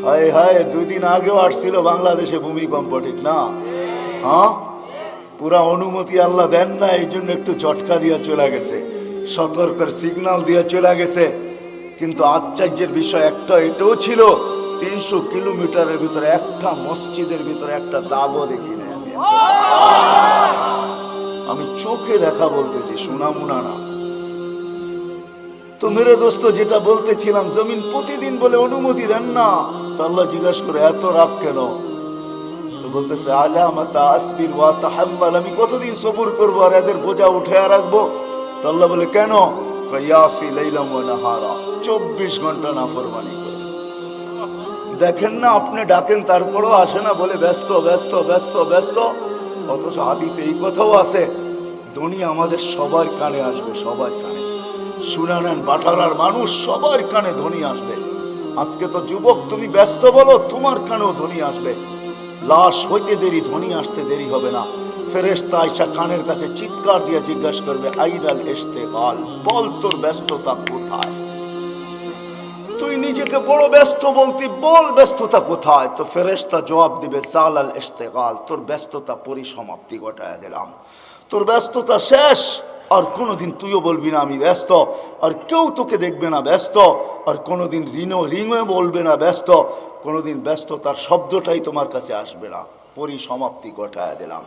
হায় হায়, 2 দিন আগেও আসছিল বাংলাদেশে ভূমিকম্প, ঠিক না? হ্যাঁ, পুরা অনুমতি আল্লাহ দেন না, এই জন্য একটু ঝটকা দিয়ে চলে গেছে, সতর্কের সিগন্যাল দিয়ে চলে গেছে। কিন্তু আশ্চর্যের বিষয় একটা এটাও ছিল, 300 কিলোমিটারের ভিতরে একটা মসজিদের ভিতরে একটা দাগও দেখি না আমি চোখে দেখা বলতেছি, শোনা মুনা না। তো মেরে দোস্ত, যেটা বলতেছিলাম, জমিন প্রতিদিন বলে অনুমতি দেন না। তো আল্লাহ জিজ্ঞাসা করে এত রাগ কেন? তো বলতেছে আলামাতা আসবির ওয়া তাহাম্মাল, আমি কতদিন সবুর করবো আর এদের বোঝা উঠে রাখবো? তো আল্লাহ বলে কেন? ইয়াসি লাইলাম ওয়া নাহারা, 24 ঘন্টা নাফরমানি করে। দেখেন না, আপনি ডাকেন তারপরও আসে না, বলে ব্যস্ত ব্যস্ত ব্যস্ত ব্যস্ত। অথচ হাদিসে এই কথাও আছে, দুনিয়া আমাদের সবার কানে আসবে, সবার কানে। শুনে নেন, বাটারার মানুষ সবার কানে ধ্বনি আসবে। আজকে তো যুবক, তুমি ব্যস্ত বলো, তোমার কানেও ধ্বনি আসবে। লাশ হইতে দেরি, ধ্বনি আসতে দেরি হবে না। ফেরেশতা আয়েশা কানের কাছে চিৎকার দিয়ে জিজ্ঞাসা করবে, আইনাল ইশতিগাল, বল তোর ব্যস্ততা কোথায়? তুই নিজেকে বড় ব্যস্ত বলতি, বল ব্যস্ততা কোথায়? তো ফেরেশতা জবাব দিবে, জালাল ইশতিগাল, তোর ব্যস্ততা পরিসমাপ্তি ঘটায় দিলাম, তোর ব্যস্ততা শেষ। আর কোনোদিন তুইও বলবি না আমি ব্যস্ত, আর কেউ তোকে দেখবে না ব্যস্ত, আর কোনোদিন রিঙে বলবে না ব্যস্ত, কোনোদিন ব্যস্ততার শব্দটাই তোমার কাছে আসবে না, পরিসমাপ্তি ঘটায় দিলাম।